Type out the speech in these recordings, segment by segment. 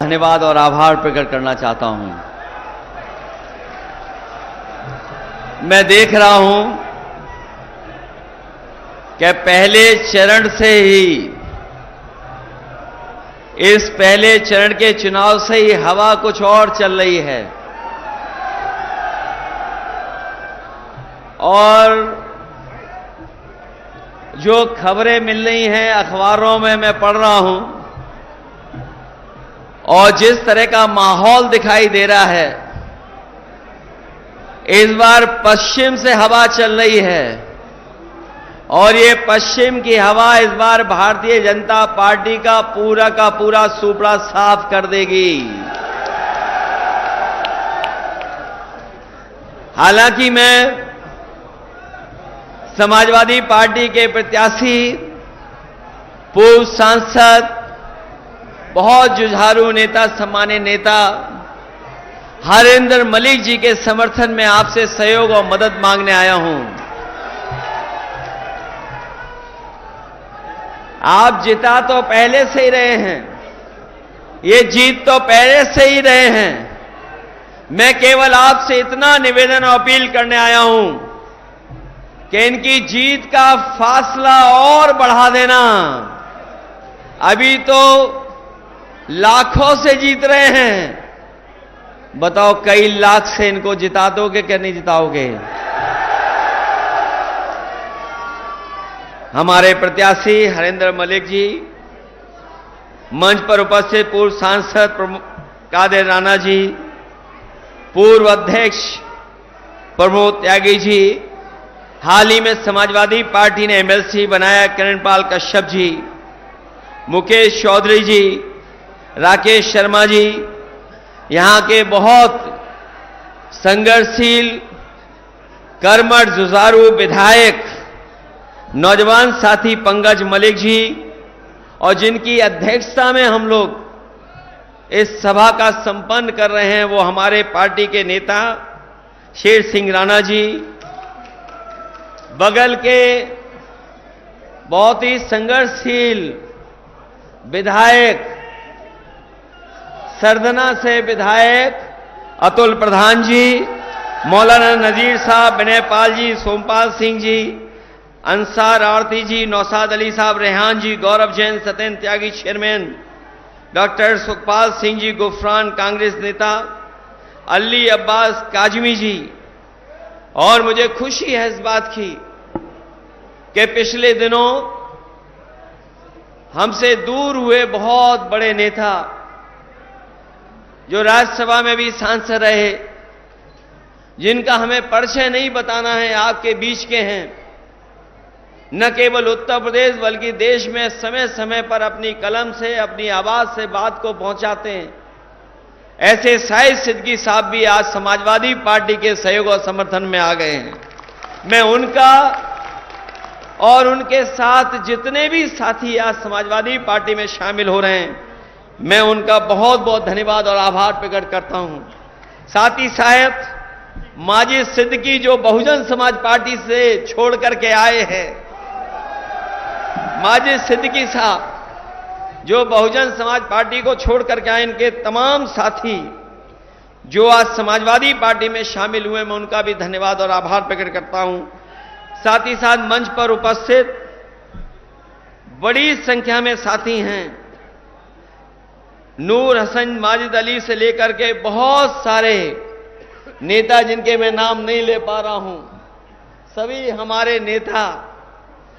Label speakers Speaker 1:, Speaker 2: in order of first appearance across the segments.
Speaker 1: धन्यवाद और आभार प्रकट करना चाहता हूं। मैं देख रहा हूं कि पहले चरण से ही, इस पहले चरण के चुनाव से ही हवा कुछ और चल रही है और जो खबरें मिल रही हैं अखबारों में मैं पढ़ रहा हूं और जिस तरह का माहौल दिखाई दे रहा है, इस बार पश्चिम से हवा चल रही है और ये पश्चिम की हवा इस बार भारतीय जनता पार्टी का पूरा सुपड़ा साफ कर देगी। हालांकि मैं समाजवादी पार्टी के प्रत्याशी, पूर्व सांसद, बहुत जुझारू नेता, सम्मानित नेता हरेंद्र मलिक जी के समर्थन में आपसे सहयोग और मदद मांगने आया हूं। आप जिता तो पहले से ही रहे हैं, ये जीत तो पहले से ही रहे हैं। मैं केवल आपसे इतना निवेदन और अपील करने आया हूं कि इनकी जीत का फासला और बढ़ा देना। अभी तो लाखों से जीत रहे हैं, बताओ कई लाख से इनको जिता दोगे कि नहीं जिताओगे? हमारे प्रत्याशी हरेंद्र मलिक जी, मंच पर उपस्थित पूर्व सांसद कादिर राणा जी, पूर्व अध्यक्ष प्रमोद त्यागी जी, हाल ही में समाजवादी पार्टी ने एमएलसी बनाया किरणपाल कश्यप जी, मुकेश चौधरी जी, राकेश शर्मा जी, यहां के बहुत संघर्षशील, कर्मठ, जुझारू विधायक, नौजवान साथी पंकज मलिक जी, और जिनकी अध्यक्षता में हम लोग इस सभा का संपन्न कर रहे हैं, वो हमारे पार्टी के नेता शेर सिंह राणा जी, बगल के बहुत ही संघर्षशील विधायक, सरदना से विधायक अतुल प्रधान जी, मौलाना नजीर साहब, विनय पाल जी, सोमपाल सिंह जी, अंसार आरती जी, नौशाद अली साहब, रेहान जी, गौरव जैन, सत्येंद्र त्यागी चेयरमैन, डॉक्टर सुखपाल सिंह जी गुफरान कांग्रेस नेता, अली अब्बास काजमी जी। और मुझे खुशी है इस बात की कि पिछले दिनों हमसे दूर हुए बहुत बड़े नेता, जो राज्यसभा में भी सांसद रहे, जिनका हमें परिचय नहीं बताना है, आपके बीच के हैं, न केवल उत्तर प्रदेश बल्कि देश में समय समय पर अपनी कलम से, अपनी आवाज से बात को पहुंचाते हैं, ऐसे शाहिद सिद्दीकी साहब भी आज समाजवादी पार्टी के सहयोग और समर्थन में आ गए हैं। मैं उनका और उनके साथ जितने भी साथी आज समाजवादी पार्टी में शामिल हो रहे हैं, मैं उनका बहुत बहुत धन्यवाद और आभार प्रकट करता हूं। साथ ही साथ माजिद सिद्दीकी जो बहुजन समाज पार्टी से छोड़ करके आए हैं, माजिद सिद्दीकी साहब जो बहुजन समाज पार्टी को छोड़ करके आए, इनके तमाम साथी जो आज समाजवादी पार्टी में शामिल हुए, मैं उनका भी धन्यवाद और आभार प्रकट करता हूं। साथ ही साथ मंच पर उपस्थित बड़ी संख्या में साथी हैं, नूर हसन, माजिद अली से लेकर के बहुत सारे नेता जिनके मैं नाम नहीं ले पा रहा हूं, सभी हमारे नेता,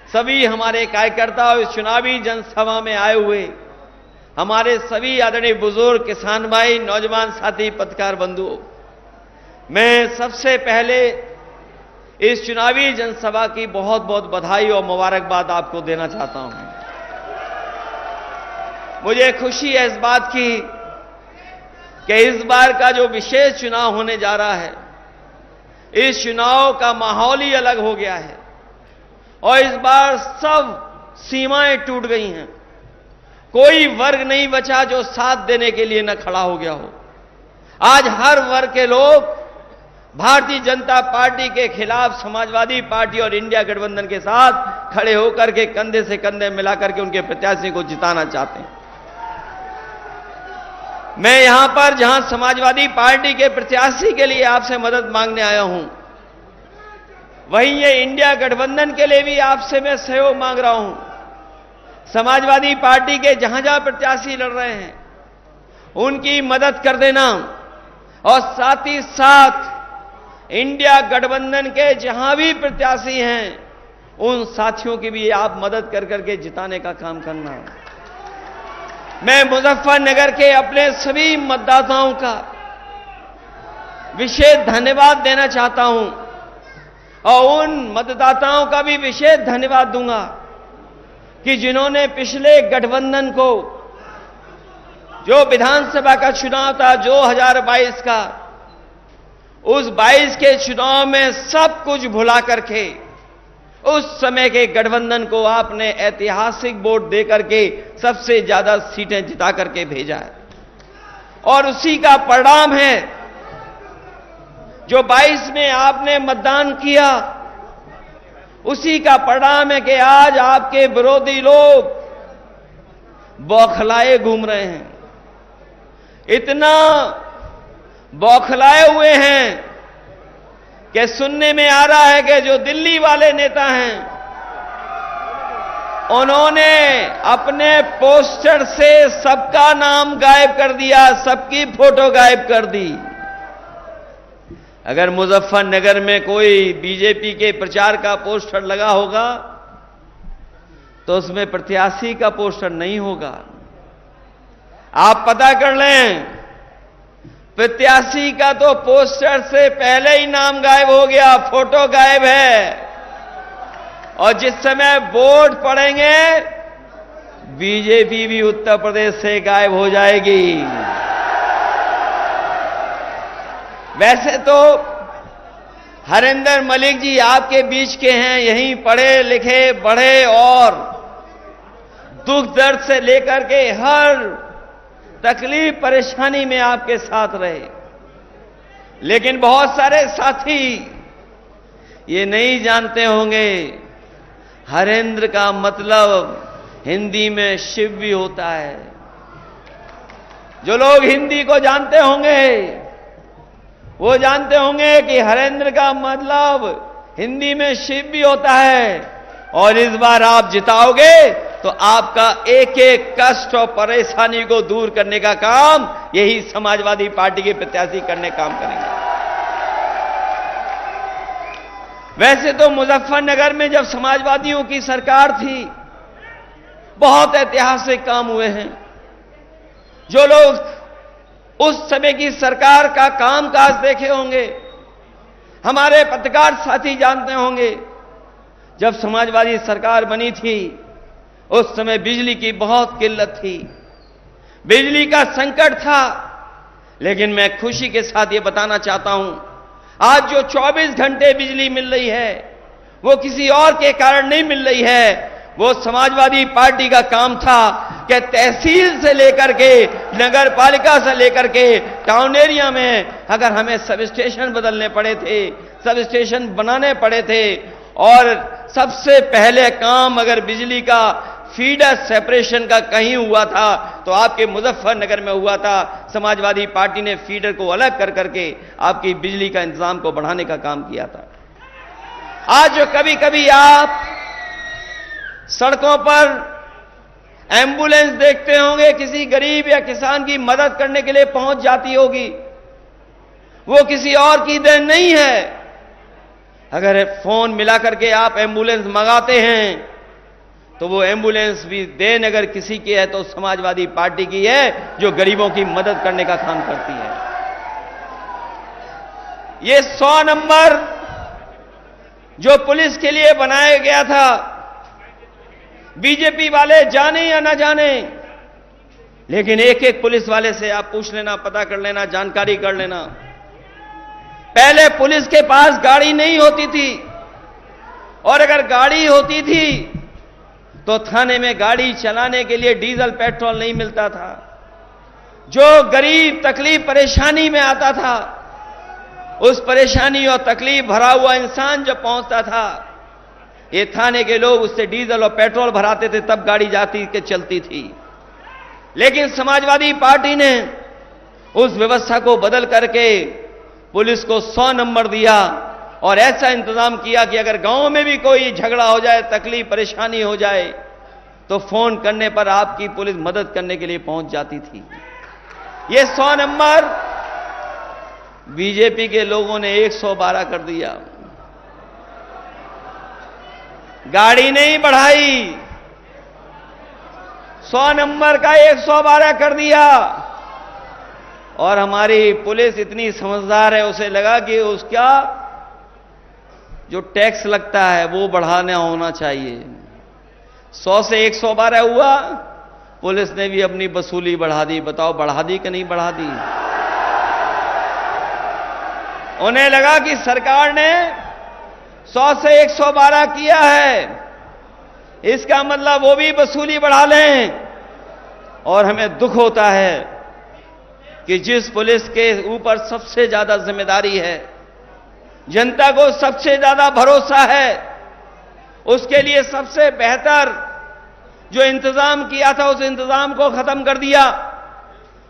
Speaker 1: सभी हमारे कार्यकर्ता और चुनावी जनसभा में आए हुए हमारे सभी आदरणीय बुजुर्ग, किसान भाई, नौजवान साथी, पत्रकार बंधुओं, मैं सबसे पहले इस चुनावी जनसभा की बहुत बहुत बधाई और मुबारकबाद आपको देना चाहता हूं। मुझे खुशी है इस बात की कि इस बार का जो विशेष चुनाव होने जा रहा है, इस चुनाव का माहौल ही अलग हो गया है और इस बार सब सीमाएं टूट गई हैं। कोई वर्ग नहीं बचा जो साथ देने के लिए न खड़ा हो गया हो। आज हर वर्ग के लोग भारतीय जनता पार्टी के खिलाफ समाजवादी पार्टी और इंडिया गठबंधन के साथ खड़े होकर के कंधे से कंधे मिलाकर के उनके प्रत्याशी को जिताना चाहते हैं। मैं यहां पर जहां समाजवादी पार्टी के प्रत्याशी के लिए आपसे मदद मांगने आया हूं, वहीं ये इंडिया गठबंधन के लिए भी आपसे मैं सहयोग मांग रहा हूं। समाजवादी पार्टी के जहां जहां प्रत्याशी लड़ रहे हैं उनकी मदद कर देना, और साथ ही साथ इंडिया गठबंधन के जहां भी प्रत्याशी हैं उन साथियों की भी आप मदद कर करके जिताने का काम करना। मैं मुजफ्फरनगर के अपने सभी मतदाताओं का विशेष धन्यवाद देना चाहता हूं, और उन मतदाताओं का भी विशेष धन्यवाद दूंगा कि जिन्होंने पिछले गठबंधन को, जो विधानसभा का चुनाव था 2022 का, उस 22 के चुनाव में सब कुछ भुला करके उस समय के गठबंधन को आपने ऐतिहासिक वोट देकर के सबसे ज्यादा सीटें जिता करके भेजा है। और उसी का परिणाम है जो 22 में आपने मतदान किया, उसी का परिणाम है कि आज आपके विरोधी लोग बौखलाए घूम रहे हैं। इतना बौखलाए हुए हैं कि सुनने में आ रहा है कि जो दिल्ली वाले नेता हैं उन्होंने अपने पोस्टर से सबका नाम गायब कर दिया, सबकी फोटो गायब कर दी। अगर मुजफ्फरनगर में कोई बीजेपी के प्रचार का पोस्टर लगा होगा तो उसमें प्रत्याशी का पोस्टर नहीं होगा। आप पता कर लें, प्रत्याशी का तो पोस्टर से पहले ही नाम गायब हो गया, फोटो गायब है, और जिस समय वोट पड़ेंगे बीजेपी भी उत्तर प्रदेश से गायब हो जाएगी। वैसे तो हरिंदर मलिक जी आपके बीच के हैं, यहीं पढ़े लिखे बढ़े और दुख दर्द से लेकर के हर तकलीफ परेशानी में आपके साथ रहे। लेकिन बहुत सारे साथी ये नहीं जानते होंगे हरेंद्र का मतलब हिंदी में शिव भी होता है। जो लोग हिंदी को जानते होंगे वो जानते होंगे कि हरेंद्र का मतलब हिंदी में शिव भी होता है। और इस बार आप जिताओगे तो आपका एक एक कष्ट और परेशानी को दूर करने का काम यही समाजवादी पार्टी के प्रत्याशी करने काम करेंगे। वैसे तो मुजफ्फरनगर में जब समाजवादियों की सरकार थी बहुत ऐतिहासिक काम हुए हैं। जो लोग उस समय की सरकार का कामकाज देखे होंगे, हमारे पत्रकार साथी जानते होंगे, जब समाजवादी सरकार बनी थी उस समय बिजली की बहुत किल्लत थी, बिजली का संकट था। लेकिन मैं खुशी के साथ ये बताना चाहता हूं, आज जो 24 घंटे बिजली मिल रही है वो किसी और के कारण नहीं मिल रही है, वो समाजवादी पार्टी का काम था कि तहसील से लेकर के नगर पालिका से लेकर के टाउन एरिया में अगर हमें सब स्टेशन बदलने पड़े थे, सब स्टेशन बनाने पड़े थे, और सबसे पहले काम अगर बिजली का फीडर सेपरेशन का कहीं हुआ था तो आपके मुजफ्फरनगर में हुआ था। समाजवादी पार्टी ने फीडर को अलग कर करके आपकी बिजली का इंतजाम को बढ़ाने का काम किया था। आज जो कभी कभी आप सड़कों पर एम्बुलेंस देखते होंगे, किसी गरीब या किसान की मदद करने के लिए पहुंच जाती होगी, वो किसी और की देन नहीं है। अगर फोन मिला करके आप एम्बुलेंस मंगाते हैं तो वो एम्बुलेंस भी देन अगर किसी की है तो समाजवादी पार्टी की है, जो गरीबों की मदद करने का काम करती है। ये 100 नंबर जो पुलिस के लिए बनाया गया था, बीजेपी वाले जाने या ना जाने, लेकिन एक एक पुलिस वाले से आप पूछ लेना, पता कर लेना, जानकारी कर लेना। पहले पुलिस के पास गाड़ी नहीं होती थी, और अगर गाड़ी होती थी तो थाने में गाड़ी चलाने के लिए डीजल पेट्रोल नहीं मिलता था। जो गरीब तकलीफ परेशानी में आता था, उस परेशानी और तकलीफ भरा हुआ इंसान जब पहुंचता था, ये थाने के लोग उससे डीजल और पेट्रोल भराते थे, तब गाड़ी जाती के चलती थी। लेकिन समाजवादी पार्टी ने उस व्यवस्था को बदल करके पुलिस को 100 नंबर दिया और ऐसा इंतजाम किया कि अगर गांव में भी कोई झगड़ा हो जाए, तकलीफ परेशानी हो जाए, तो फोन करने पर आपकी पुलिस मदद करने के लिए पहुंच जाती थी। ये 100 नंबर बीजेपी के लोगों ने 112 कर दिया। गाड़ी नहीं बढ़ाई, 100 नंबर का 112 कर दिया। और हमारी पुलिस इतनी समझदार है, उसे लगा कि उसका जो टैक्स लगता है वो बढ़ाना होना चाहिए। 100 से 112 हुआ, पुलिस ने भी अपनी वसूली बढ़ा दी। बताओ बढ़ा दी कि नहीं बढ़ा दी? उन्हें लगा कि सरकार ने 100 से 112 किया है, इसका मतलब वो भी वसूली बढ़ा लें। और हमें दुख होता है कि जिस पुलिस के ऊपर सबसे ज्यादा जिम्मेदारी है, जनता को सबसे ज्यादा भरोसा है, उसके लिए सबसे बेहतर जो इंतजाम किया था उस इंतजाम को खत्म कर दिया।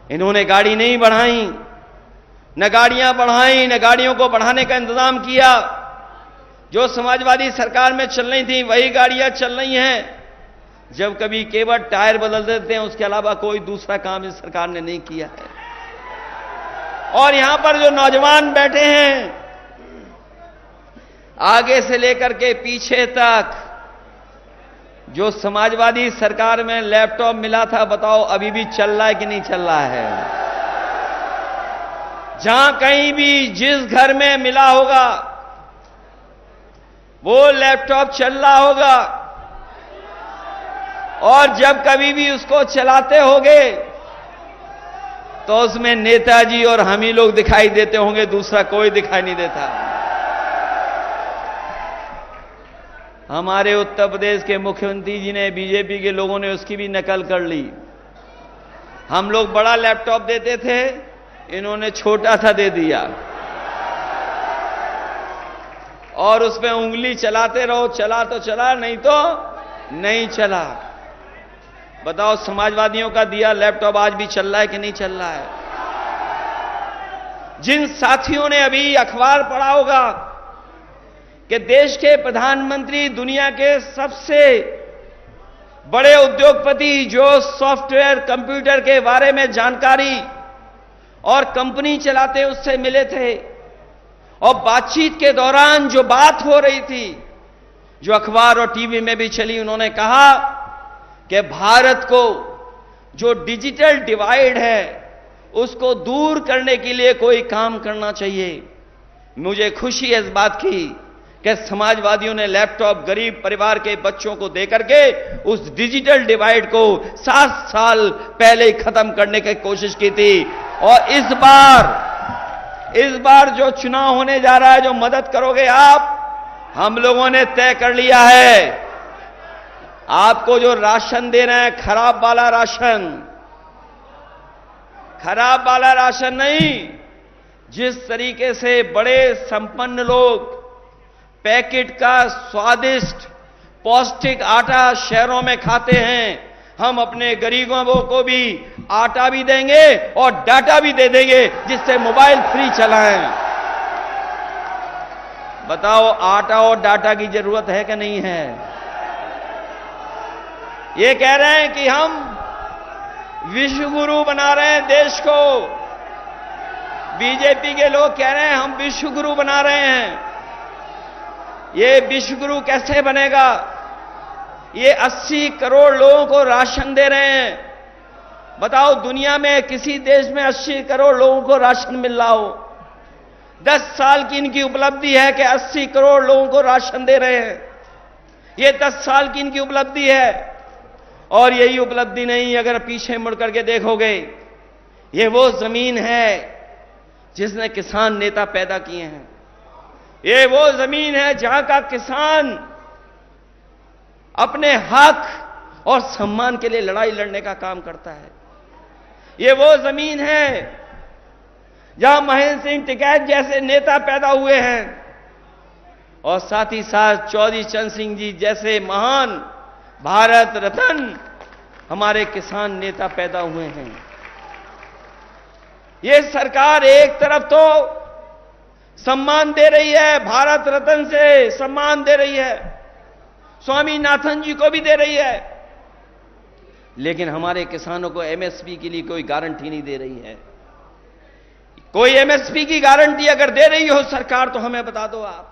Speaker 1: इन्होंने गाड़ी नहीं बढ़ाई, न गाड़ियां बढ़ाई, न गाड़ियों को बढ़ाने का इंतजाम किया। जो समाजवादी सरकार में चल रही थी वही गाड़ियां चल रही हैं। जब कभी केवल टायर बदल देते हैं, उसके अलावा कोई दूसरा काम इस सरकार ने नहीं किया है। और यहां पर जो नौजवान बैठे हैं, आगे से लेकर के पीछे तक, जो समाजवादी सरकार में लैपटॉप मिला था, बताओ अभी भी चल रहा है कि नहीं चल रहा है? जहां कहीं भी जिस घर में मिला होगा वो लैपटॉप चल रहा होगा। और जब कभी भी उसको चलाते होंगे तो उसमें नेताजी और हम ही लोग दिखाई देते होंगे, दूसरा कोई दिखाई नहीं देता। हमारे उत्तर प्रदेश के मुख्यमंत्री जी ने, बीजेपी के लोगों ने उसकी भी नकल कर ली। हम लोग बड़ा लैपटॉप देते थे, इन्होंने छोटा सा दे दिया और उसमें उंगली चलाते रहो, चला तो चला, नहीं तो नहीं चला। बताओ समाजवादियों का दिया लैपटॉप आज भी चल रहा है कि नहीं चल रहा है? जिन साथियों ने अभी अखबार पढ़ा होगा कि देश के प्रधानमंत्री दुनिया के सबसे बड़े उद्योगपति जो सॉफ्टवेयर कंप्यूटर के बारे में जानकारी और कंपनी चलाते उससे मिले थे, और बातचीत के दौरान जो बात हो रही थी, जो अखबार और टीवी में भी चली, उन्होंने कहा कि भारत को जो डिजिटल डिवाइड है उसको दूर करने के लिए कोई काम करना चाहिए। मुझे खुशी है इस बात की कि समाजवादियों ने लैपटॉप गरीब परिवार के बच्चों को देकर के उस डिजिटल डिवाइड को 7 साल पहले ही खत्म करने की कोशिश की थी। और इस बार जो चुनाव होने जा रहा है, जो मदद करोगे आप, हम लोगों ने तय कर लिया है। आपको जो राशन दे रहे हैं, खराब वाला राशन नहीं, जिस तरीके से बड़े संपन्न लोग पैकेट का स्वादिष्ट पौष्टिक आटा शहरों में खाते हैं, हम अपने गरीबों को भी आटा भी देंगे और डाटा भी दे देंगे, जिससे मोबाइल फ्री चलाएं। बताओ आटा और डाटा की जरूरत है कि नहीं है? ये कह रहे हैं कि हम विश्व गुरु बना रहे हैं देश को। बीजेपी के लोग कह रहे हैं हम विश्व गुरु बना रहे हैं। ये विश्व गुरु कैसे बनेगा? ये 80 करोड़ लोगों को राशन दे रहे हैं। बताओ दुनिया में किसी देश में 80 करोड़ लोगों को राशन मिल रहा हो? 10 साल की इनकी उपलब्धि है कि 80 करोड़ लोगों को राशन दे रहे हैं। ये 10 साल की इनकी उपलब्धि है। और यही उपलब्धि नहीं, अगर पीछे मुड़ करके देखोगे, ये वो जमीन है जिसने किसान नेता पैदा किए हैं। ये वो जमीन है जहां का किसान अपने हक और सम्मान के लिए लड़ाई लड़ने का काम करता है। ये वो जमीन है जहां महेंद्र सिंह टिकैत जैसे नेता पैदा हुए हैं, और साथ ही साथ चौधरी चरण सिंह जी जैसे महान भारत रत्न हमारे किसान नेता पैदा हुए हैं। ये सरकार एक तरफ तो सम्मान दे रही है, भारत रत्न से सम्मान दे रही है, स्वामीनाथन जी को भी दे रही है, लेकिन हमारे किसानों को एमएसपी के लिए कोई गारंटी नहीं दे रही है। कोई एमएसपी की गारंटी अगर दे रही हो सरकार तो हमें बता दो आप।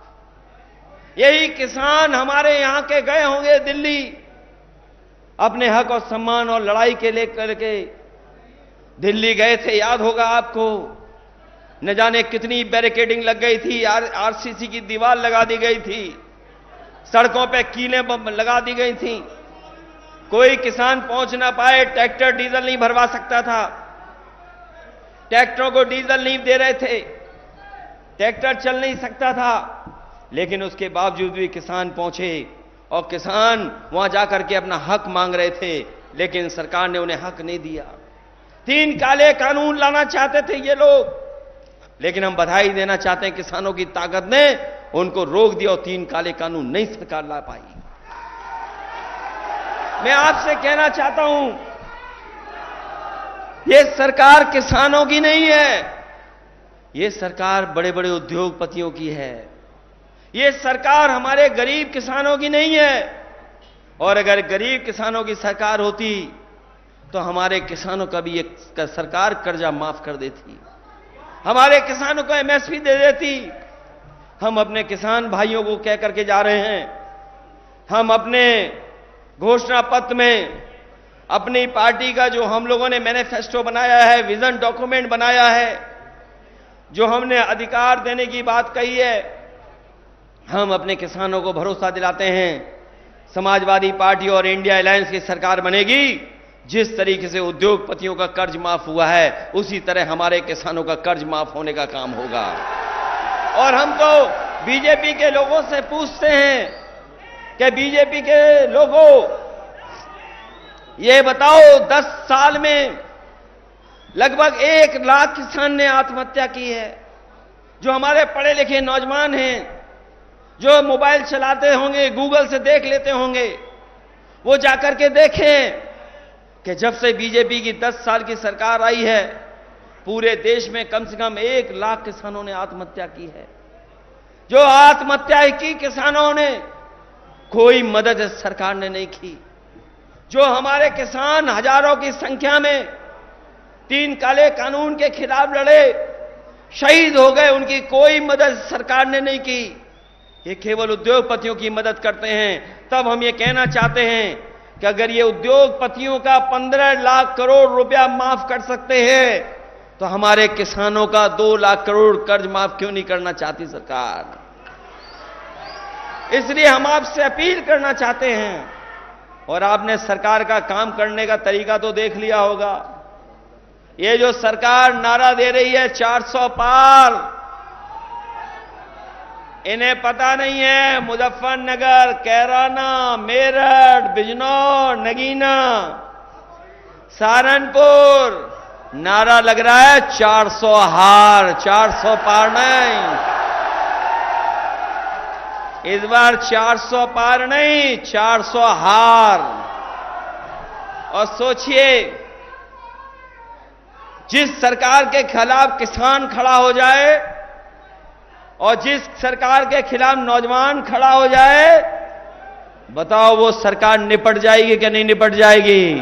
Speaker 1: यही किसान हमारे यहां के गए होंगे दिल्ली अपने हक और सम्मान और लड़ाई के लेकर के दिल्ली गए थे, याद होगा आपको। न जाने कितनी बैरिकेडिंग लग गई थी, आरसीसी की दीवार लगा दी गई थी, सड़कों पे कीलें लगा दी गई थी, कोई किसान पहुंच ना पाए, ट्रैक्टर डीजल नहीं भरवा सकता था, ट्रैक्टरों को डीजल नहीं दे रहे थे, ट्रैक्टर चल नहीं सकता था, लेकिन उसके बावजूद भी किसान पहुंचे और किसान वहां जाकर के अपना हक मांग रहे थे, लेकिन सरकार ने उन्हें हक नहीं दिया। 3 काले कानून लाना चाहते थे ये लोग, लेकिन हम बधाई देना चाहते हैं किसानों की ताकत ने उनको रोक दिया और 3 काले कानून नहीं सरकार ला पाई। मैं आपसे कहना चाहता हूं, ये सरकार किसानों की नहीं है, ये सरकार बड़े बड़े उद्योगपतियों की है, ये सरकार हमारे गरीब किसानों की नहीं है। और अगर गरीब किसानों की सरकार होती तो हमारे किसानों का भी एक सरकार कर्जा माफ कर देती, हमारे किसानों को एमएसपी दे देती। हम अपने किसान भाइयों को कह करके जा रहे हैं, हम अपने घोषणा पत्र में अपनी पार्टी का जो हम लोगों ने मैनिफेस्टो बनाया है, विजन डॉक्यूमेंट बनाया है, जो हमने अधिकार देने की बात कही है, हम अपने किसानों को भरोसा दिलाते हैं समाजवादी पार्टी और इंडिया अलायंस की सरकार बनेगी। जिस तरीके से उद्योगपतियों का कर्ज माफ हुआ है, उसी तरह हमारे किसानों का कर्ज माफ होने का काम होगा। और हम तो बीजेपी के लोगों से पूछते हैं कि बीजेपी के लोगों, ये बताओ 10 साल में लगभग 1 लाख किसान ने आत्महत्या की है। जो हमारे पढ़े लिखे नौजवान हैं, जो मोबाइल चलाते होंगे, गूगल से देख लेते होंगे, वो जाकर के देखें कि जब से बीजेपी की 10 साल की सरकार आई है, पूरे देश में कम से कम 1 लाख किसानों ने आत्महत्या की है। जो आत्महत्या की किसानों ने, कोई मदद सरकार ने नहीं की। जो हमारे किसान हजारों की संख्या में 3 काले कानून के खिलाफ लड़े, शहीद हो गए, उनकी कोई मदद सरकार ने नहीं की। ये केवल उद्योगपतियों की मदद करते हैं। तब हम ये कहना चाहते हैं कि अगर ये उद्योगपतियों का 15 लाख करोड़ रुपया माफ कर सकते हैं, तो हमारे किसानों का 2 लाख करोड़ कर्ज माफ क्यों नहीं करना चाहती सरकार। इसलिए हम आपसे अपील करना चाहते हैं, और आपने सरकार का काम करने का तरीका तो देख लिया होगा। ये जो सरकार नारा दे रही है 400 पार, इन्हें पता नहीं है मुजफ्फरनगर, कैराना, मेरठ, बिजनौर, नगीना, सहारनपुर नारा लग रहा है 400 हार, 400 पार नहीं। इस बार 400 पार नहीं, 400 हार। और सोचिए, जिस सरकार के खिलाफ किसान खड़ा हो जाए और जिस सरकार के खिलाफ नौजवान खड़ा हो जाए, बताओ वो सरकार निपट जाएगी कि नहीं निपट जाएगी।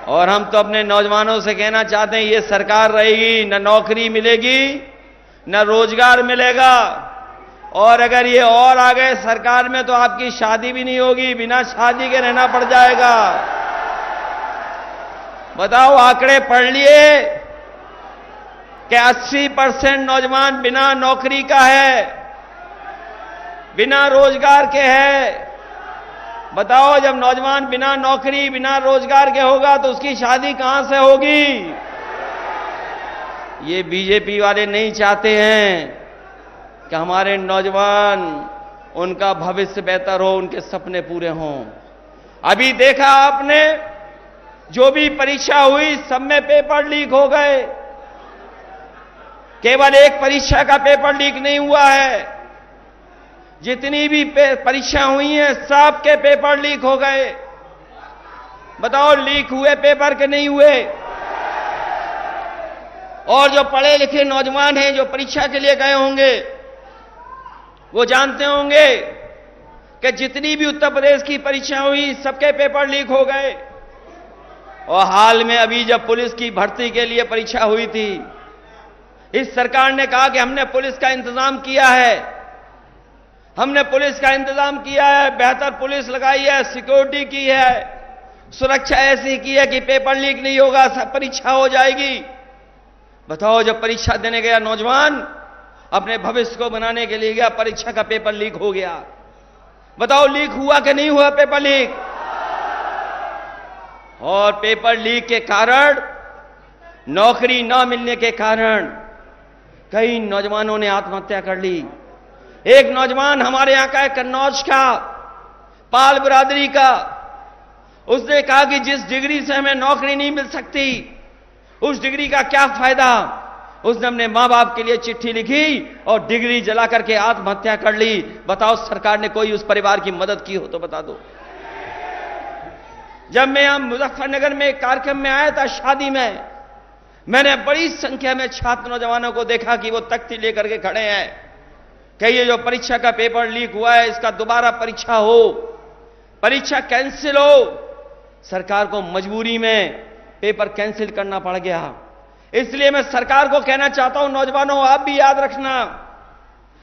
Speaker 1: और हम तो अपने नौजवानों से कहना चाहते हैं, ये सरकार रहेगी न नौकरी मिलेगी न रोजगार मिलेगा, और अगर ये और आ गए सरकार में तो आपकी शादी भी नहीं होगी, बिना शादी के रहना पड़ जाएगा। बताओ, आंकड़े पढ़ लिए कि 80% नौजवान बिना नौकरी का है, बिना रोजगार के है। बताओ, जब नौजवान बिना नौकरी बिना रोजगार के होगा तो उसकी शादी कहां से होगी। ये बीजेपी वाले नहीं चाहते हैं कि हमारे नौजवान, उनका भविष्य बेहतर हो, उनके सपने पूरे हों। अभी देखा आपने, जो भी परीक्षा हुई सब में पेपर लीक हो गए। केवल एक परीक्षा का पेपर लीक नहीं हुआ है, जितनी भी परीक्षा हुई हैं सबके पेपर लीक हो गए। बताओ, लीक हुए पेपर के नहीं हुए। और जो पढ़े लिखे नौजवान हैं जो परीक्षा के लिए गए होंगे वो जानते होंगे कि जितनी भी उत्तर प्रदेश की परीक्षा हुई सबके पेपर लीक हो गए। और हाल में अभी जब पुलिस की भर्ती के लिए परीक्षा हुई थी, इस सरकार ने कहा कि हमने पुलिस का इंतजाम किया है, हमने पुलिस का इंतजाम किया है, बेहतर पुलिस लगाई है, सिक्योरिटी की है, सुरक्षा ऐसी की है कि पेपर लीक नहीं होगा, सब परीक्षा हो जाएगी। बताओ, जब परीक्षा देने गया नौजवान अपने भविष्य को बनाने के लिए गया, परीक्षा का पेपर लीक हो गया। बताओ, लीक हुआ कि नहीं हुआ पेपर लीक? और पेपर लीक के कारण, नौकरी न मिलने के कारण कई नौजवानों ने आत्महत्या कर ली। एक नौजवान हमारे यहां का है, कन्नौज का, पाल बिरादरी का, उसने कहा कि जिस डिग्री से हमें नौकरी नहीं मिल सकती उस डिग्री का क्या फायदा। उसने अपने मां बाप के लिए चिट्ठी लिखी और डिग्री जला करके आत्महत्या कर ली। बताओ, सरकार ने कोई उस परिवार की मदद की हो तो बता दो। जब मैं यहां मुजफ्फरनगर में एक कार्यक्रम में आया था, शादी में, मैंने बड़ी संख्या में छात्र नौजवानों को देखा कि वो तख्ती लेकर के खड़े हैं कि ये जो परीक्षा का पेपर लीक हुआ है इसका दोबारा परीक्षा हो, परीक्षा कैंसिल हो। सरकार को मजबूरी में पेपर कैंसिल करना पड़ गया। इसलिए मैं सरकार को कहना चाहता हूं, नौजवानों, आप भी याद रखना,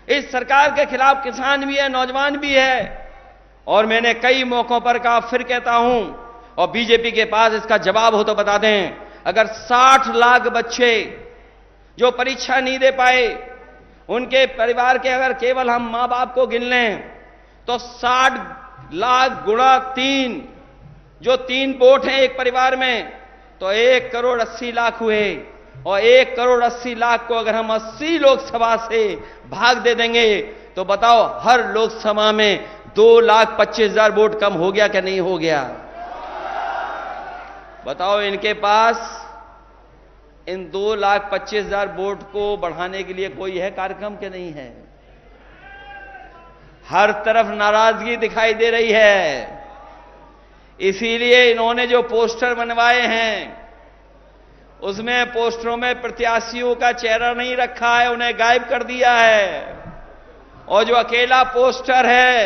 Speaker 1: इस सरकार के खिलाफ किसान भी है, नौजवान भी है। और मैंने कई मौकों पर कहा, फिर कहता हूं, और बीजेपी के पास इसका जवाब हो तो बता दें, अगर 60 लाख बच्चे जो परीक्षा नहीं दे पाए, उनके परिवार के अगर केवल हम मां बाप को गिन लें तो 60 लाख गुणा 3, जो 3 वोट हैं एक परिवार में, तो 1 करोड़ 80 लाख हुए। और 1 करोड़ 80 लाख को अगर हम 80 लोकसभा से भाग दे देंगे तो बताओ, हर लोकसभा में 2,25,000 वोट कम हो गया क्या नहीं हो गया? बताओ, इनके पास इन 2,25,000 वोट को बढ़ाने के लिए कोई है कार्यक्रम के नहीं है? हर तरफ नाराजगी दिखाई दे रही है। इसीलिए इन्होंने जो पोस्टर बनवाए हैं उसमें पोस्टरों में प्रत्याशियों का चेहरा नहीं रखा है, उन्हें गायब कर दिया है। और जो अकेला पोस्टर है,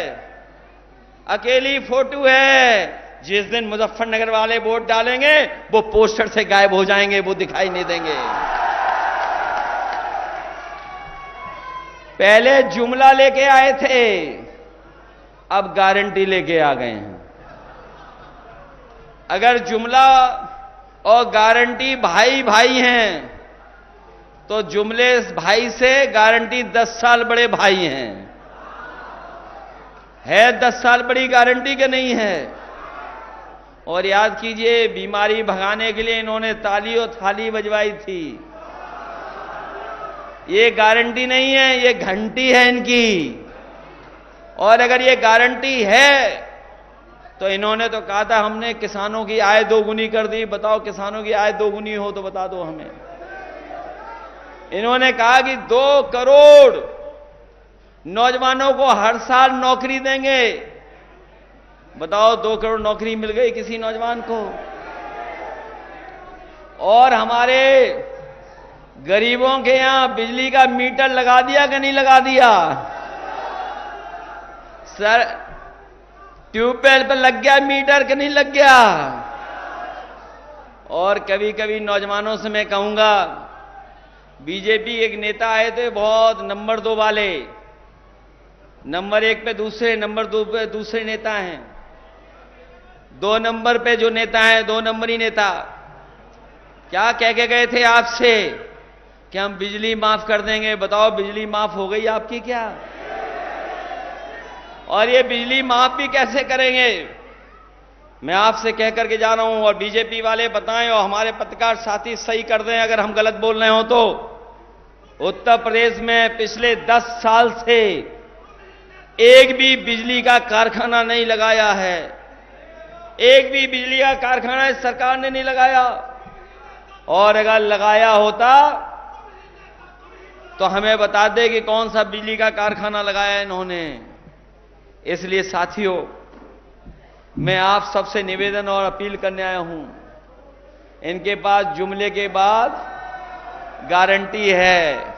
Speaker 1: अकेली फोटो है, जिस दिन मुजफ्फरनगर वाले वोट डालेंगे वो पोस्टर से गायब हो जाएंगे, वो दिखाई नहीं देंगे। पहले जुमला लेके आए थे, अब गारंटी लेके आ गए हैं। अगर जुमला और गारंटी भाई भाई हैं तो जुमले भाई से गारंटी 10 साल बड़े भाई हैं। है 10 साल बड़ी गारंटी के नहीं है? और याद कीजिए, बीमारी भगाने के लिए इन्होंने ताली और थाली बजवाई थी। ये गारंटी नहीं है, ये घंटी है इनकी। और अगर ये गारंटी है तो इन्होंने तो कहा था हमने किसानों की आय दोगुनी कर दी। बताओ, किसानों की आय दोगुनी हो तो बता दो हमें। इन्होंने कहा कि 2 करोड़ नौजवानों को हर साल नौकरी देंगे। बताओ, 2 करोड़ नौकरी मिल गई किसी नौजवान को? और हमारे गरीबों के यहां बिजली का मीटर लगा दिया कि नहीं लगा दिया? सर, ट्यूबवेल पर लग गया मीटर कि नहीं लग गया? और कभी कभी नौजवानों से मैं कहूंगा, बीजेपी एक नेता आए थे बहुत नंबर 2 वाले, नंबर 1 पे दूसरे, नंबर 2 पे दूसरे नेता हैं, 2 नंबर पे जो नेता है 2 नंबरी नेता, क्या कह के गए थे आपसे कि हम बिजली माफ कर देंगे। बताओ, बिजली माफ हो गई आपकी क्या? और ये बिजली माफ भी कैसे करेंगे? मैं आपसे कह करके जा रहा हूं, और बीजेपी वाले बताएं और हमारे पत्रकार साथी सही कर दें अगर हम गलत बोल रहे हो तो। उत्तर प्रदेश में पिछले 10 साल से एक भी बिजली का कारखाना नहीं लगाया है। एक भी बिजली का कारखाना इस सरकार ने नहीं लगाया। और अगर लगाया होता तो हमें बता दे कि कौन सा बिजली का कारखाना लगाया इन्होंने। इसलिए साथियों, मैं आप सबसे निवेदन और अपील करने आया हूं, इनके पास जुमले के बाद गारंटी है।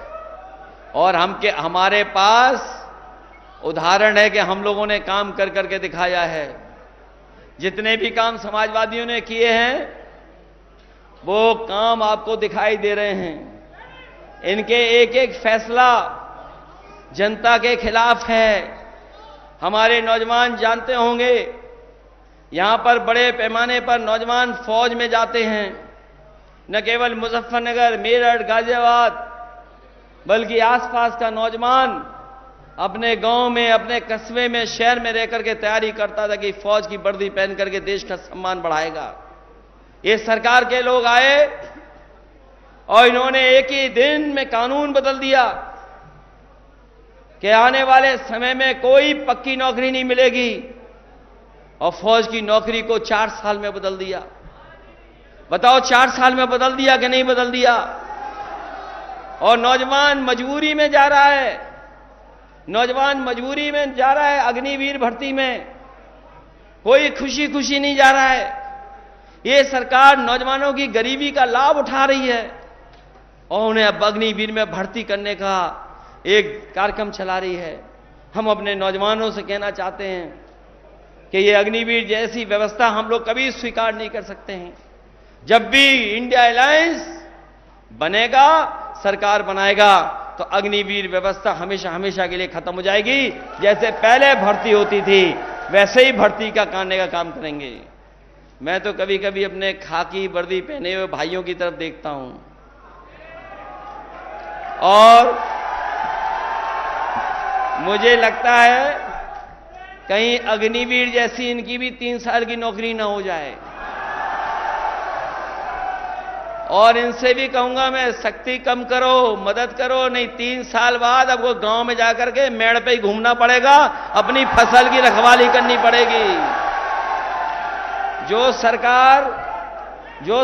Speaker 1: और हमारे पास उदाहरण है कि हम लोगों ने काम कर करके दिखाया है। जितने भी काम समाजवादियों ने किए हैं वो काम आपको दिखाई दे रहे हैं। इनके एक एक फैसला जनता के खिलाफ है। हमारे नौजवान जानते होंगे, यहां पर बड़े पैमाने पर नौजवान फौज में जाते हैं। न केवल मुजफ्फरनगर, मेरठ, गाजियाबाद, बल्कि आसपास का नौजवान अपने गांव में, अपने कस्बे में, शहर में रह करके तैयारी करता था कि फौज की वर्दी पहन करके देश का सम्मान बढ़ाएगा। ये सरकार के लोग आए और इन्होंने एक ही दिन में कानून बदल दिया कि आने वाले समय में कोई पक्की नौकरी नहीं मिलेगी, और फौज की नौकरी को 4 साल में बदल दिया। बताओ 4 साल में बदल दिया कि नहीं बदल दिया? और नौजवान मजबूरी में जा रहा है, नौजवान मजबूरी में जा रहा है अग्निवीर भर्ती में, कोई खुशी खुशी नहीं जा रहा है। ये सरकार नौजवानों की गरीबी का लाभ उठा रही है और उन्हें अब अग्निवीर में भर्ती करने का एक कार्यक्रम चला रही है। हम अपने नौजवानों से कहना चाहते हैं कि ये अग्निवीर जैसी व्यवस्था हम लोग कभी स्वीकार नहीं कर सकते हैं। जब भी इंडिया अलायंस बनेगा, सरकार बनाएगा, तो अग्निवीर व्यवस्था हमेशा हमेशा के लिए खत्म हो जाएगी। जैसे पहले भर्ती होती थी वैसे ही भर्ती का करने का काम करेंगे। मैं तो कभी कभी अपने खाकी वर्दी पहने हुए भाइयों की तरफ देखता हूं और मुझे लगता है कहीं अग्निवीर जैसी इनकी भी 3 साल की नौकरी ना हो जाए। और इनसे भी कहूंगा मैं, सख्ती कम करो, मदद करो, नहीं 3 साल बाद आपको गांव में जाकर के मेड़ पे ही घूमना पड़ेगा, अपनी फसल की रखवाली करनी पड़ेगी। जो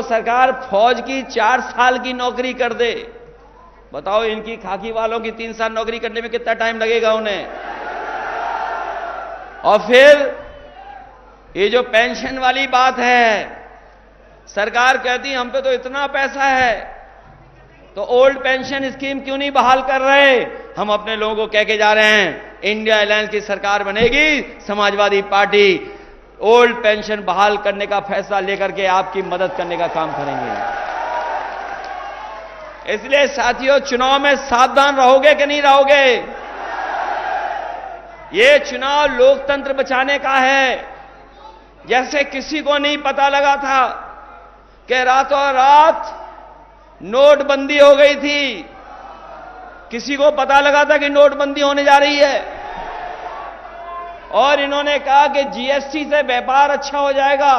Speaker 1: सरकार फौज की 4 साल की नौकरी कर दे, बताओ इनकी खाकी वालों की 3 साल नौकरी करने में कितना टाइम लगेगा उन्हें। और फिर ये जो पेंशन वाली बात है, सरकार कहती हम पे तो इतना पैसा है, तो ओल्ड पेंशन स्कीम क्यों नहीं बहाल कर रहे? हम अपने लोगों को कह के जा रहे हैं, इंडिया अलायंस की सरकार बनेगी, समाजवादी पार्टी ओल्ड पेंशन बहाल करने का फैसला लेकर के आपकी मदद करने का काम करेंगे। इसलिए साथियों, चुनाव में सावधान रहोगे कि नहीं रहोगे? ये चुनाव लोकतंत्र बचाने का है। जैसे किसी को नहीं पता लगा था कि रातों रात नोटबंदी हो गई थी, किसी को पता लगा था कि नोटबंदी होने जा रही है, और इन्होंने कहा कि जीएसटी से व्यापार अच्छा हो जाएगा।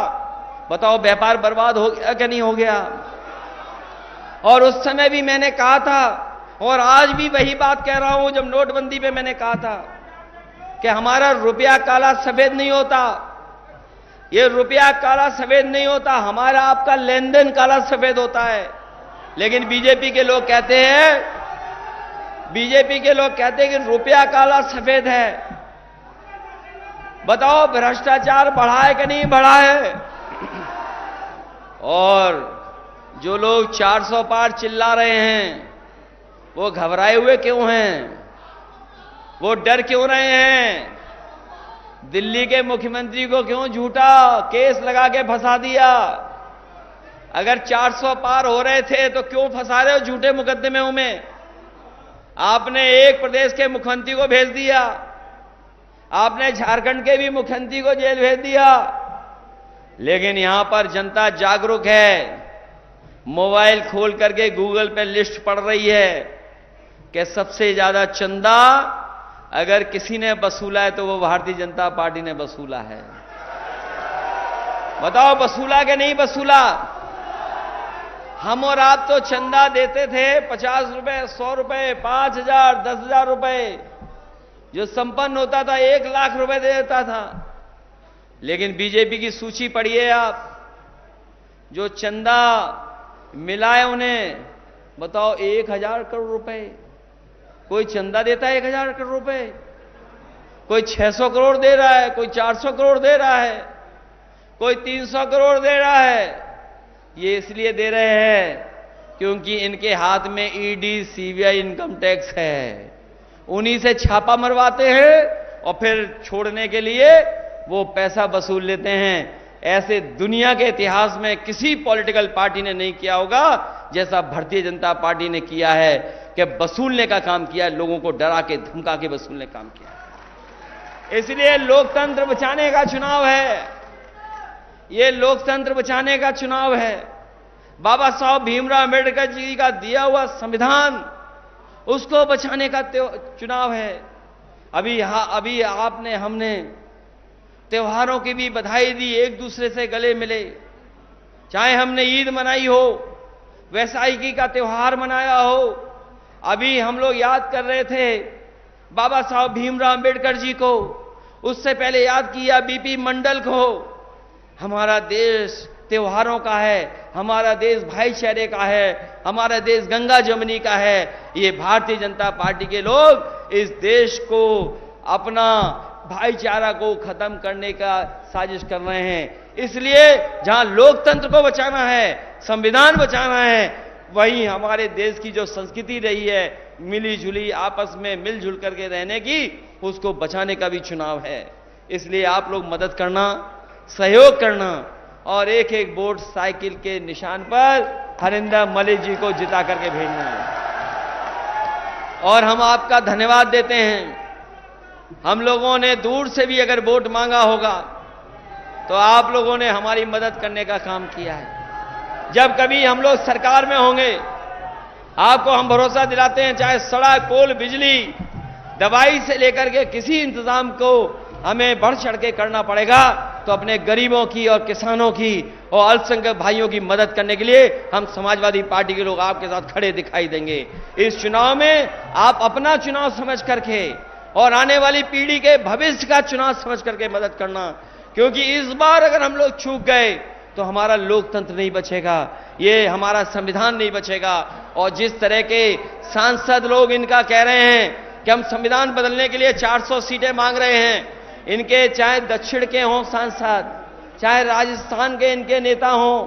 Speaker 1: बताओ व्यापार बर्बाद हो गया कि नहीं हो गया? और उस समय भी मैंने कहा था, और आज भी वही बात कह रहा हूं जब नोटबंदी पे मैंने कहा था कि हमारा रुपया काला सफेद नहीं होता। ये रुपया काला सफेद नहीं होता, हमारा आपका लेन देन काला सफेद होता है। लेकिन बीजेपी के लोग कहते हैं कि रुपया काला सफेद है। बताओ भ्रष्टाचार बढ़ा है कि नहीं बढ़ा है? और जो लोग 400 पार चिल्ला रहे हैं वो घबराए हुए क्यों हैं? वो डर क्यों रहे हैं? दिल्ली के मुख्यमंत्री को क्यों झूठा केस लगा के फंसा दिया? अगर 400 पार हो रहे थे तो क्यों फंसा रहे हो झूठे मुकदमे में? आपने एक प्रदेश के मुख्यमंत्री को भेज दिया, आपने झारखंड के भी मुख्यमंत्री को जेल भेज दिया। लेकिन यहां पर जनता जागरूक है, मोबाइल खोल करके गूगल पे लिस्ट पढ़ रही है कि सबसे ज्यादा चंदा अगर किसी ने वसूला है तो वो भारतीय जनता पार्टी ने वसूला है। बताओ वसूला कि नहीं वसूला? हम और आप तो चंदा देते थे 50 रुपए, 100 रुपए, 5,000, 10,000 रुपए। जो संपन्न होता था 1 लाख रुपए दे देता था। लेकिन बीजेपी की सूची पढ़िए आप, जो चंदा मिला है उन्हें, बताओ 1,000 करोड़ रुपए। कोई चंदा देता है 1,000 करोड़ रुपए, कोई 600 करोड़ दे रहा है, कोई 400 करोड़ दे रहा है, कोई 300 करोड़ दे रहा है। ये इसलिए दे रहे हैं क्योंकि इनके हाथ में ईडी, सीबीआई, इनकम टैक्स है। उन्हीं से छापा मरवाते हैं और फिर छोड़ने के लिए वो पैसा वसूल लेते हैं। ऐसे दुनिया के इतिहास में किसी पॉलिटिकल पार्टी ने नहीं किया होगा जैसा भारतीय जनता पार्टी ने किया है, कि वसूलने का काम किया है, लोगों को डरा के धमका के वसूलने का काम किया है। इसलिए लोकतंत्र बचाने का चुनाव है, ये लोकतंत्र बचाने का चुनाव है। बाबा साहब भीमराव अंबेडकर जी का दिया हुआ संविधान, उसको बचाने का चुनाव है। अभी हमने त्योहारों की भी बधाई दी, एक दूसरे से गले मिले, चाहे हमने ईद मनाई हो, वैसाखी का त्योहार मनाया हो। अभी हम लोग याद कर रहे थे बाबा साहब भीमराव अंबेडकर जी को, उससे पहले याद किया बीपी मंडल को। हमारा देश त्योहारों का है, हमारा देश भाईचारे का है, हमारा देश गंगा जमुनी का है। ये भारतीय जनता पार्टी के लोग इस देश को, अपना भाईचारा को खत्म करने का साजिश कर रहे हैं। इसलिए जहां लोकतंत्र को बचाना है, संविधान बचाना है, वहीं हमारे देश की जो संस्कृति रही है मिली जुली, आपस में मिलजुल करके रहने की, उसको बचाने का भी चुनाव है। इसलिए आप लोग मदद करना, सहयोग करना और एक एक वोट साइकिल के निशान पर हरिंदर मलिक जी को जिता करके भेजना है। और हम आपका धन्यवाद देते हैं। हम लोगों ने दूर से भी अगर वोट मांगा होगा तो आप लोगों ने हमारी मदद करने का काम किया है। जब कभी हम लोग सरकार में होंगे, आपको हम भरोसा दिलाते हैं, चाहे सड़क, पुल, बिजली, दवाई से लेकर के किसी इंतजाम को हमें बढ़ चढ़ के करना पड़ेगा, तो अपने गरीबों की और किसानों की और अल्पसंख्यक भाइयों की मदद करने के लिए हम समाजवादी पार्टी के लोग आपके साथ खड़े दिखाई देंगे। इस चुनाव में आप अपना चुनाव समझ करके और आने वाली पीढ़ी के भविष्य का चुनाव समझ करके मदद करना, क्योंकि इस बार अगर हम लोग चूक गए तो हमारा लोकतंत्र नहीं बचेगा, ये हमारा संविधान नहीं बचेगा। और जिस तरह के सांसद लोग इनका कह रहे हैं कि हम संविधान बदलने के लिए 400 सीटें मांग रहे हैं, इनके चाहे दक्षिण के हों सांसद, चाहे राजस्थान के इनके नेता हों,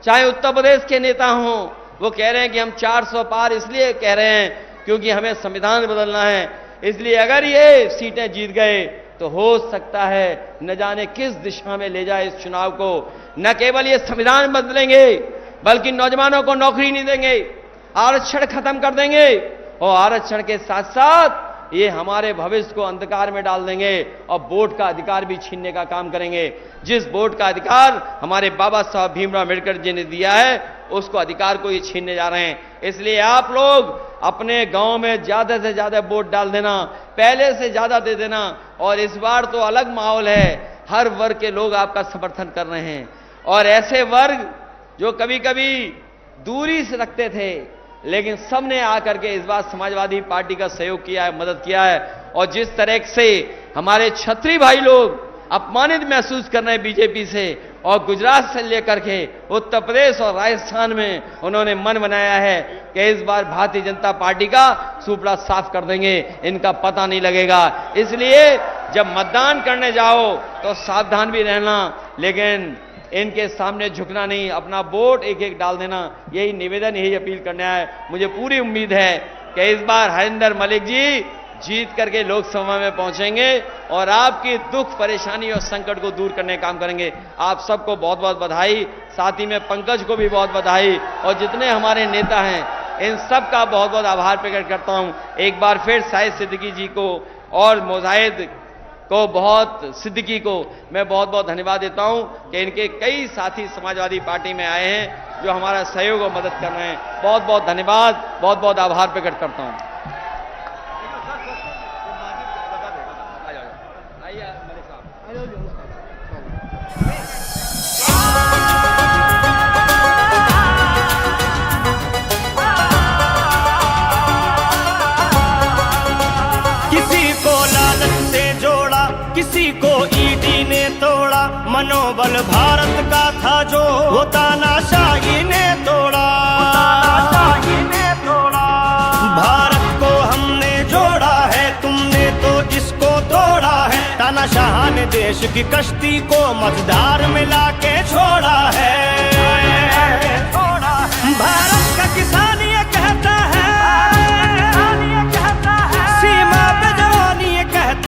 Speaker 1: चाहे उत्तर प्रदेश के नेता हों, वो कह रहे हैं कि हम 400 पार इसलिए कह रहे हैं क्योंकि हमें संविधान बदलना है। इसलिए अगर ये सीटें जीत गए तो हो सकता है न जाने किस दिशा में ले जाए इस चुनाव को। न केवल ये संविधान बदलेंगे बल्कि नौजवानों को नौकरी नहीं देंगे, आरक्षण खत्म कर देंगे और आरक्षण के साथ साथ ये हमारे भविष्य को अंधकार में डाल देंगे और वोट का अधिकार भी छीनने का काम करेंगे। जिस वोट का अधिकार हमारे बाबा साहब भीमराव अम्बेडकर जी ने दिया है, उसको अधिकार को ये छीनने जा रहे हैं। इसलिए आप लोग अपने गांव में ज्यादा से ज्यादा वोट डाल देना, पहले से ज्यादा दे देना। और इस बार तो अलग माहौल है, हर वर्ग के लोग आपका समर्थन कर रहे हैं। और ऐसे वर्ग जो कभी कभी दूरी से रखते थे, लेकिन सबने आकर के इस बार समाजवादी पार्टी का सहयोग किया है, मदद किया है। और जिस तरह से हमारे क्षत्रिय भाई लोग अपमानित महसूस कर रहे हैं बीजेपी से, और गुजरात से लेकर के उत्तर प्रदेश और राजस्थान में उन्होंने मन बनाया है कि इस बार भारतीय जनता पार्टी का सुपड़ा साफ कर देंगे, इनका पता नहीं लगेगा। इसलिए जब मतदान करने जाओ तो सावधान भी रहना, लेकिन इनके सामने झुकना नहीं, अपना वोट एक एक डाल देना। यही निवेदन, यही अपील करने आए। मुझे पूरी उम्मीद है कि इस बार हरिंदर मलिक जी जीत करके लोकसभा में पहुंचेंगे और आपकी दुख, परेशानी और संकट को दूर करने का काम करेंगे। आप सबको बहुत बहुत बधाई, साथ ही में पंकज को भी बहुत बधाई, और जितने हमारे नेता हैं इन सब का बहुत बहुत आभार प्रकट करता हूं। एक बार फिर शाहिद सिद्दीकी जी को और मुजाहिद को, सिद्दीकी को मैं बहुत बहुत धन्यवाद देता हूं कि इनके कई साथी समाजवादी पार्टी में आए हैं जो हमारा सहयोग और मदद कर रहे हैं। बहुत बहुत धन्यवाद, बहुत बहुत आभार प्रकट करता हूं।
Speaker 2: किसी को ईडी ने तोड़ा, मनोबल भारत का था जो वो तानाशाही ने तोड़ा। भारत को हमने जोड़ा है, तुमने तो इसको तोड़ा है। तानाशाह ने देश की कश्ती को मझधार में लाके छोड़ा है।